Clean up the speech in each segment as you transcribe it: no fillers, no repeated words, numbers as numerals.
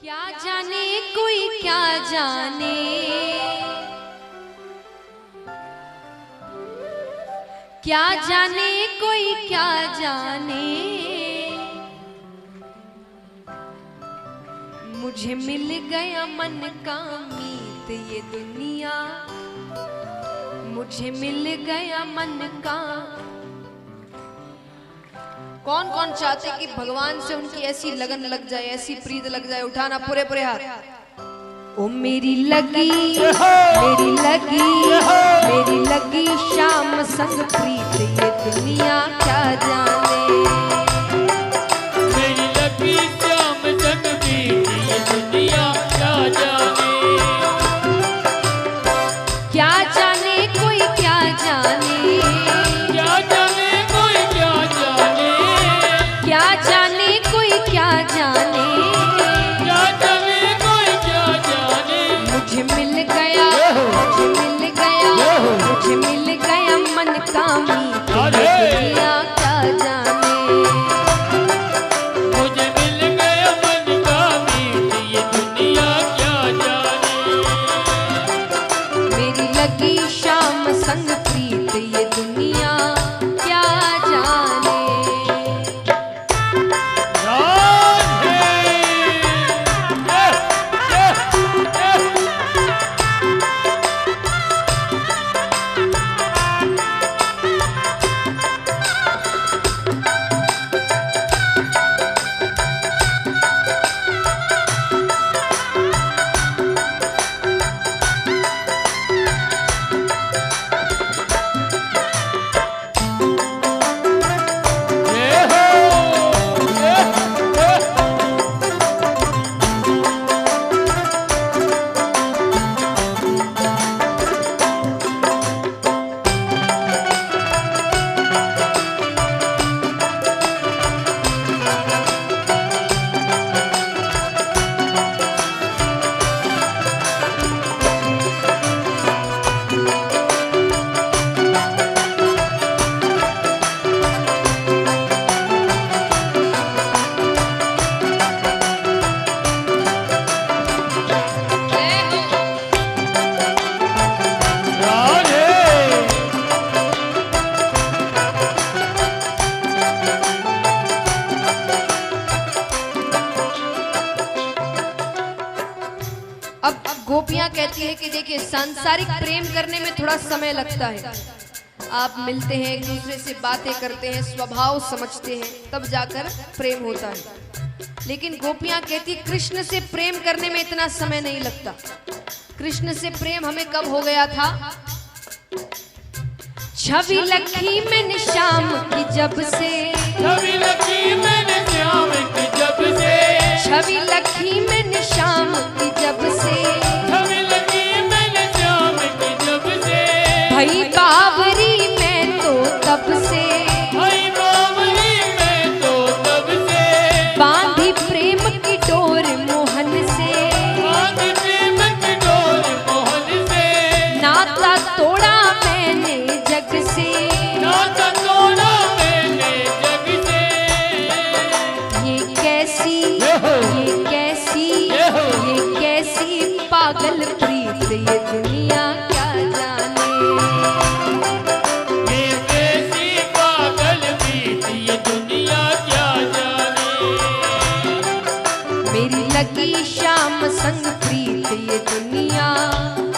क्या जाने कोई क्या जाने, क्या जाने कोई क्या जाने, मुझे मिल गया मन का मीत ये दुनिया, मुझे मिल गया मन का। कौन कौन चाहते कि भगवान से उनकी ऐसी लगन लग जाए, ऐसी प्रीत लग जाए? उठाना पूरे पूरे हाथ। ओ मेरी लगी मेरी लगी मेरी लगी शाम संग प्रीत ये दुनिया क्या जाने, मेरी लगी शाम संग प्रीत ये दुनिया क्या जाने, क्या जाने कोई क्या जाने, क्या जाने कोई क्या जाने, क्या जाने कोई क्या जाने, क्या जाने कोई क्या जाने, मुझे मिल गया मुझे मिल गया मुझे मिल गया मन का मीत ये दुनिया क्या जाने, मुझे मिल गया मन का मीत ये दुनिया क्या जाने, मेरी लगी शाम संग प्रीत ये दुनिया क्या जाने। अब गोपियां कहती है कि देखिए सांसारिक प्रेम करने में थोड़ा समय लगता है, आप मिलते हैं एक दूसरे से बातें करते हैं, स्वभाव समझते हैं, तब जाकर प्रेम होता है। लेकिन गोपियां कहती कृष्ण से प्रेम करने में इतना समय नहीं लगता। कृष्ण से प्रेम हमें कब हो गया था? छवि लखी मैंने श्याम की जब से, छवि लगी मैंने श्याम की जब से, छवि लखी मैंने श्याम की जब से, छवि लगी मैंने श्याम की जब से, भई बावरी मैं तो तब से, भाई बावरी मैं तो तब से, बांधी प्रेम की डोर मोहन से, बांध प्रेम की डोर मोहन से, नाता तोड़ा मैंने जग से, नाता तोड़ा मैंने जग से, ये कैसी पागल प्रीत ये दुनिया क्या जाने, ये कैसी पागल प्रीत ये दुनिया क्या जाने, मेरी लगी शाम संग प्रीत ये दुनिया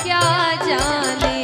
क्या जाने।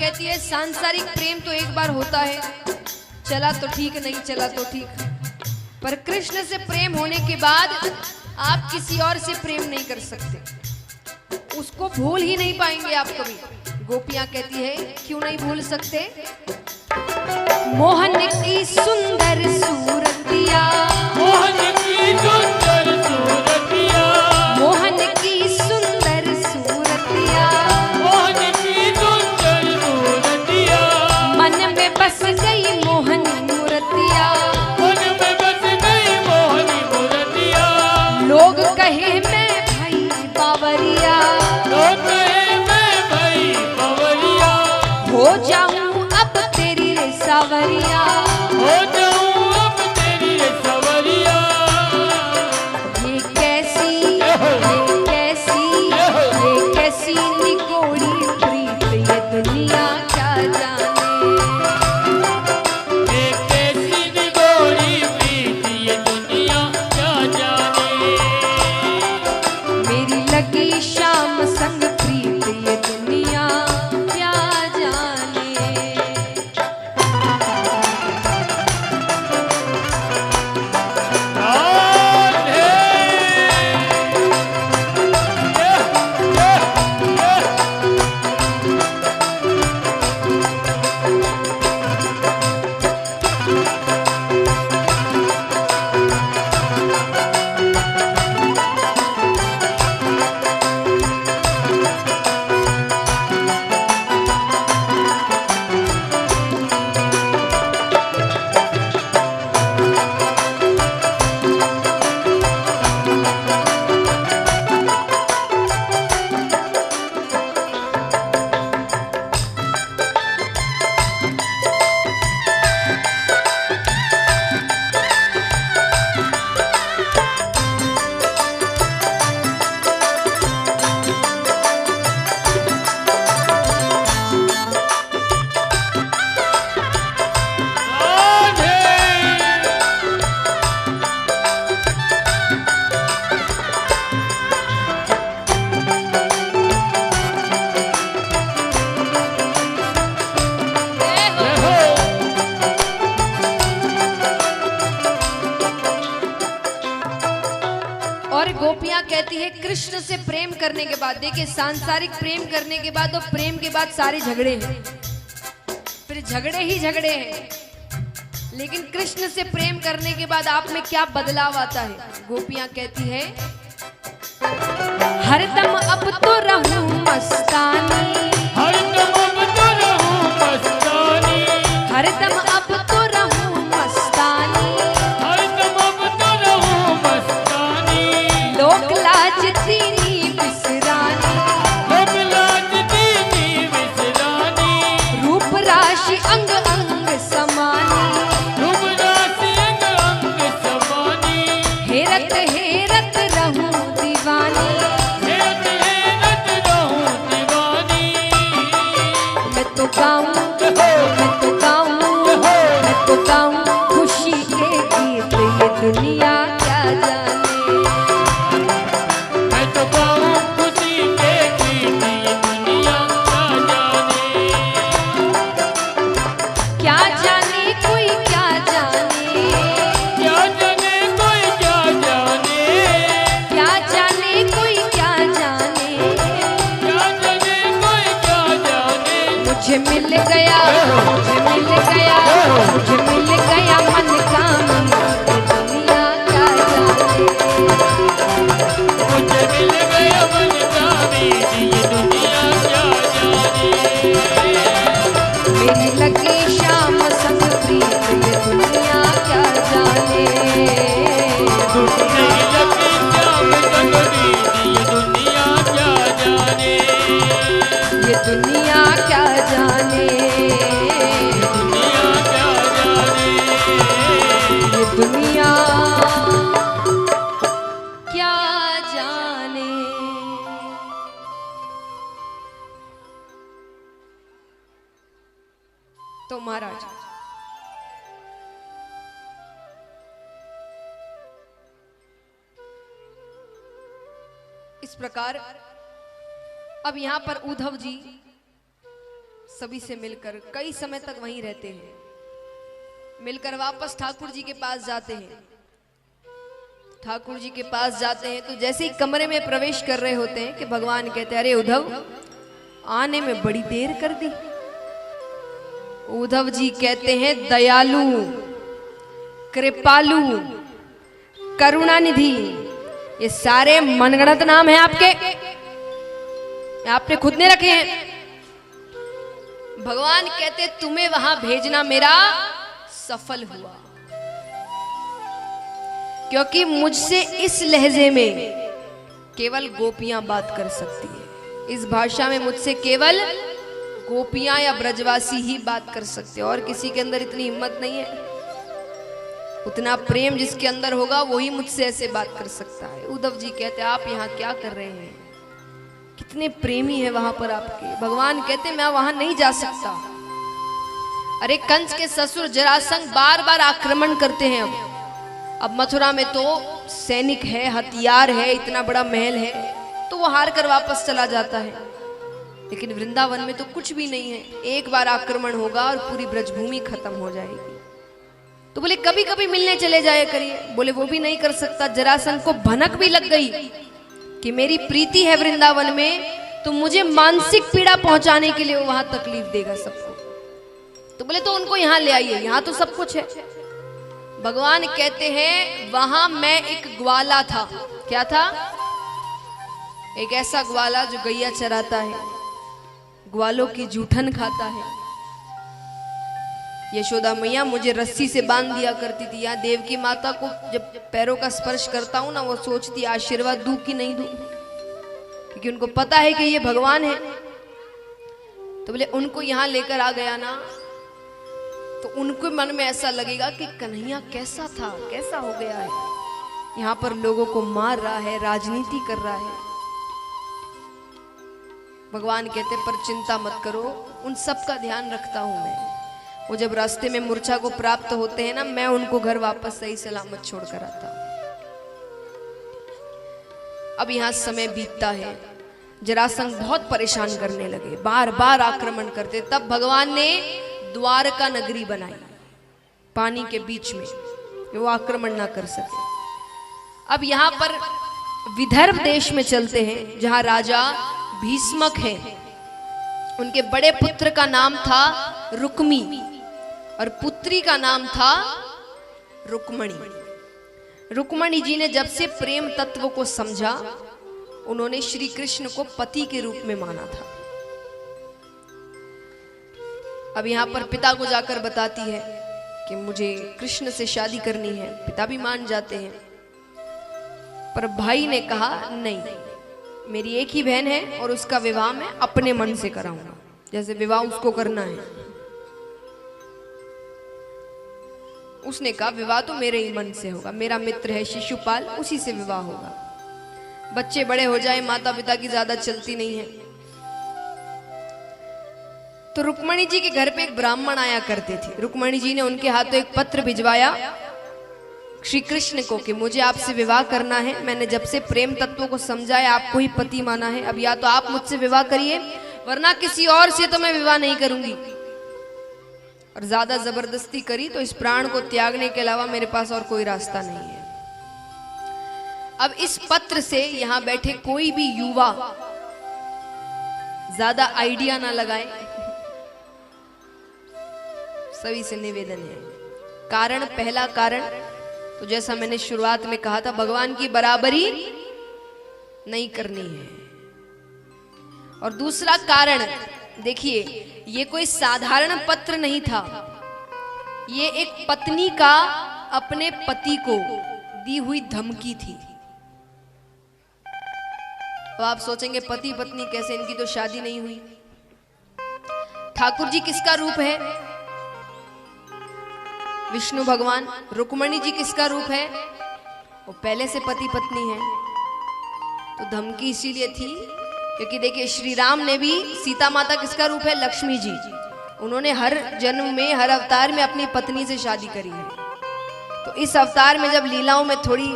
कहती है सांसारिक प्रेम तो एक बार होता है, चला तो ठीक, नहीं चला तो ठीक, पर कृष्ण से प्रेम होने के बाद आप किसी और से प्रेम नहीं कर सकते, उसको भूल ही नहीं पाएंगे आप कभी। गोपियां कहती है क्यों नहीं भूल सकते? मोहन की सुंदर सूरतिया, मोहन की सुंदर सूरतिया, मोहन की सुंदर सूरतिया, मोहन की सुंदर सूरतिया, मन में बस गई मोहनी मूर्तिया, मन में बस गई मोहनी मूर्तिया, लोग कहे मैं भाई बावरिया, लोग कहे मैं भाई बावरिया, हो जाऊं अब तेरी रे सावरिया, हो जाऊं अब तेरी रे सवरिया। ये कैसी निगोड़ी प्रीत ये दुनिया क्या जाने, ये कैसी निगोरी प्रीत ये दुनिया क्या जाने, मेरी लगी शाम संग प्रीत ये दुनिया क्या जाने। और गोपियां कहती है कृष्ण से प्रेम करने के बाद, देखिए सांसारिक प्रेम करने के बाद और प्रेम के बाद सारे झगड़े हैं, फिर झगड़े ही झगड़े हैं, लेकिन कृष्ण से प्रेम करने के बाद आप में क्या बदलाव आता है? गोपियां कहती है हरदम अब तो रहूं मस्तानी, हरदम अब तो रहूं मस्तानी, हरदम अब तो रहूं मस्तानी, हरदम अब तो रहूं मस्तानी, लोक लाज दीनी बिसरानी, लोक लाज दीनी बिसरानी, रूप राशि अंग अंग समानी, रूप राशि अंग अंग समानी, हेरत हेरत रहूं दीवानी, हेरत हेरत रहूं दीवानी, मैं तो गाऊं, मैं तो गाऊं, मैं तो गाऊं खुशी के गीत ये दुनिया क्या जाने, मैं तो गाऊं खुशी के गीत ये दुनिया क्या जाने, क्या जाने कोई क्या जाने, क्या जाने कोई क्या जाने, क्या जाने कोई क्या जाने, क्या जाने कोई क्या जाने, मुझे मिल गया, मुझे मिल गया, मुझे मिल गया मन का मंदिर ये दुनिया क्या जाने, मुझे मिल गया मन का बीज ये दुनिया क्या जाने, मेरी लगी शाम संग प्रीत ये दुनिया क्या जाने, नहीं लगी श्याम संग बीज ये दुनिया क्या जाने, ये दुनिया क्या जाने, दुनिया क्या जाने, ये दुनिया क्या जाने। तो महाराज इस प्रकार अब यहां पर उद्धव जी सभी से मिलकर कई समय तक वहीं रहते हैं। मिलकर वापस ठाकुर जी के पास जाते हैं। ठाकुर जी के पास जाते हैं तो जैसे ही कमरे में प्रवेश कर रहे होते हैं कि भगवान कहते हैं, अरे उद्धव, आने में बड़ी देर कर दी। उद्धव जी कहते हैं, दयालु, कृपालु, करुणानिधि, ये सारे मनगढ़ंत नाम हैं आपके, आपने खुद ने रखे हैं। भगवान कहते तुम्हें वहां भेजना मेरा सफल हुआ, क्योंकि मुझसे इस लहजे में केवल गोपियां बात कर सकती है। इस भाषा में मुझसे केवल गोपियां या ब्रजवासी ही बात कर सकते हैं, और किसी के अंदर इतनी हिम्मत नहीं है। उतना प्रेम जिसके अंदर होगा वही मुझसे ऐसे बात कर सकता है। उद्धव जी कहते आप यहाँ क्या कर रहे हैं, कितने प्रेमी है वहां पर आपके। भगवान कहते मैं वहां नहीं जा सकता। अरे कंस के ससुर जरासंध बार बार आक्रमण करते हैं। अब मथुरा में तो सैनिक है, हथियार है, इतना बड़ा महल है, तो वो हार कर वापस चला जाता है। लेकिन वृंदावन में तो कुछ भी नहीं है, एक बार आक्रमण होगा और पूरी ब्रजभूमि खत्म हो जाएगी। तो बोले कभी कभी मिलने चले जाया करिए। बोले वो भी नहीं कर सकता। जरासंध को भनक भी लग गई कि मेरी प्रीति है वृंदावन में, तो मुझे मानसिक पीड़ा पहुंचाने के लिए वो वहां तकलीफ देगा सबको। तो बोले तो उनको यहां ले आइए, यहां तो सब कुछ है। भगवान कहते हैं वहां मैं एक ग्वाला था। क्या था? एक ऐसा ग्वाला जो गैया चराता है, ग्वालों की जूठन खाता है। यशोदा मैया मुझे रस्सी से बांध दिया करती थी। यहाँ देवकी माता को जब पैरों का स्पर्श करता हूं ना, वो सोचती आशीर्वाद दूं कि नहीं दूं, क्योंकि उनको पता है कि ये भगवान है। तो बोले उनको यहां लेकर आ गया ना, तो उनको मन में ऐसा लगेगा कि कन्हैया कैसा था, कैसा हो गया है, यहाँ पर लोगों को मार रहा है, राजनीति कर रहा है। भगवान कहते पर चिंता मत करो, उन सब का ध्यान रखता हूं मैं। वो जब रास्ते में मूर्छा को प्राप्त होते हैं ना, मैं उनको घर वापस सही सलामत छोड़कर आता हूं। अब यहां समय बीतता है। जरासंध बहुत परेशान करने लगे, बार बार आक्रमण करते। तब भगवान ने द्वारका नगरी बनाई पानी के बीच में, वो आक्रमण ना कर सके। अब यहां पर विदर्भ देश में चलते हैं, जहां राजा भीष्मक है। उनके बड़े पुत्र का नाम था रुक्मी और पुत्री का नाम था रुक्मणी। रुक्मणी जी ने जब से प्रेम तत्व को समझा, उन्होंने श्री कृष्ण को पति के रूप में माना था। अब यहां पर पिता को जाकर बताती है कि मुझे कृष्ण से शादी करनी है। पिता भी मान जाते हैं, पर भाई ने कहा नहीं, मेरी एक ही बहन है और उसका विवाह मैं अपने मन से कराऊंगा, जैसे विवाह उसको करना है। उसने कहा विवाह तो मेरे ही मन से होगा, मेरा मित्र है शिशुपाल, उसी से विवाह होगा। बच्चे बड़े हो जाए, माता पिता की ज्यादा चलती नहीं है। तो रुक्मणी जी के घर पे एक ब्राह्मण आया करते थे। रुक्मणी जी ने उनके हाथों एक पत्र भिजवाया श्री कृष्ण को कि मुझे आपसे विवाह करना है। मैंने जब से प्रेम तत्वों को समझा है, आपको ही पति माना है। अब या तो आप मुझसे विवाह करिए, वरना किसी और से तो मैं विवाह नहीं करूंगी। और ज्यादा जबरदस्ती करी तो इस प्राण को त्यागने के अलावा मेरे पास और कोई रास्ता नहीं है। अब इस पत्र से यहां बैठे कोई भी युवा ज्यादा आइडिया ना लगाए, सभी से निवेदन है। कारण, पहला कारण तो जैसा मैंने शुरुआत में कहा था, भगवान की बराबरी नहीं करनी है। और दूसरा कारण देखिए, ये कोई साधारण पत्र नहीं था, ये एक पत्नी का अपने पति को दी हुई धमकी थी। अब आप सोचेंगे पति पत्नी कैसे, इनकी तो शादी नहीं हुई। ठाकुर जी किसका रूप है? विष्णु भगवान। रुक्मणी जी किसका रूप है? वो पहले से पति पत्नी है। तो धमकी इसीलिए थी क्योंकि देखिए श्री राम ने भी, सीता माता किसका रूप है? लक्ष्मी जी। उन्होंने हर जन्म में, हर अवतार में अपनी पत्नी से शादी करी है। तो इस अवतार में जब लीलाओं में थोड़ी,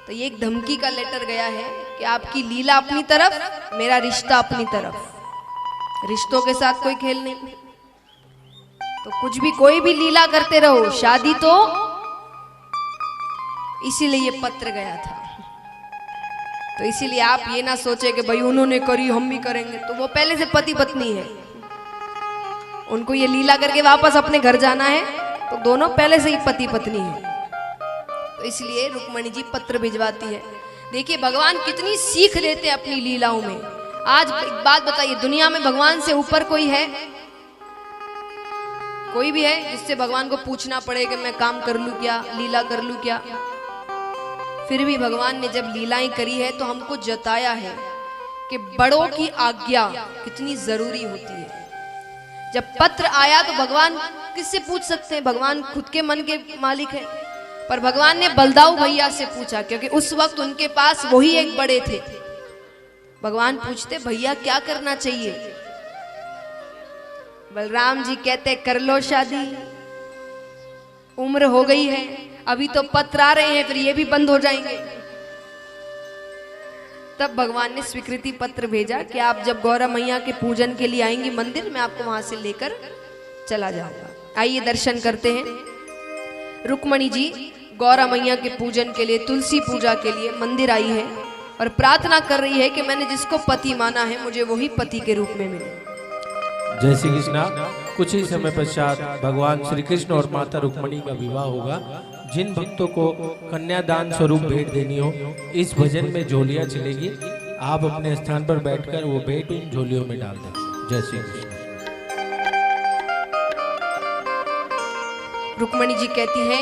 तो ये एक धमकी का लेटर गया है कि आपकी लीला अपनी तरफ, मेरा रिश्ता अपनी तरफ। रिश्तों के साथ कोई खेल नहीं, तो कुछ भी कोई भी लीला करते रहो, शादी तो इसीलिए ये पत्र गया था। तो इसीलिए आप ये ना सोचे कि भाई उन्होंने करी हम भी करेंगे, तो वो पहले से पति पत्नी है, उनको ये लीला करके वापस अपने घर जाना है, तो दोनों पहले से ही पति पत्नी है। तो इसलिए रुक्मणी जी पत्र भिजवाती है। देखिए भगवान कितनी सीख लेते हैं अपनी लीलाओं में। आज एक बात बताइए, दुनिया में भगवान से ऊपर कोई है? कोई भी है जिससे भगवान को पूछना पड़े कि मैं काम कर लूं क्या, लीला कर लूं क्या? फिर भी भगवान ने जब लीलाएं करी है तो हमको जताया है कि बड़ों की आज्ञा कितनी जरूरी होती है। जब पत्र आया तो भगवान किससे पूछ सकते हैं? भगवान खुद के मन के मालिक है, पर भगवान ने बलदाऊ भैया से पूछा, क्योंकि उस वक्त उनके पास वही एक बड़े थे। भगवान पूछते, भैया क्या करना चाहिए? बलराम जी कहते, कर लो शादी, उम्र हो गई है, अभी तो पत्र आ रहे हैं, फिर ये भी बंद हो जाएंगे। तब भगवान ने स्वीकृति पत्र भेजा कि आप जब गौरा मैया के पूजन के लिए आएंगी मंदिर, मैं आपको वहां से लेकर चला जाऊंगा। आइए दर्शन करते हैं। रुक्मणी जी गौरा मैया के पूजन के लिए, तुलसी पूजा के लिए मंदिर आई है और प्रार्थना कर रही है कि मैंने जिसको पति माना है मुझे वही पति के रूप में मिले। जय श्री कृष्णा। कुछ ही समय पश्चात भगवान श्री कृष्ण और माता रुक्मणी का विवाह होगा। जिन भक्तों को कन्यादान स्वरूप भेंट देनी हो, इस भजन में झोलियां चलेगी, आप अपने स्थान पर बैठकर वो भेंट इन झोलियों में डाल दें। जय श्री कृष्ण। रुक्मणी जी कहती है,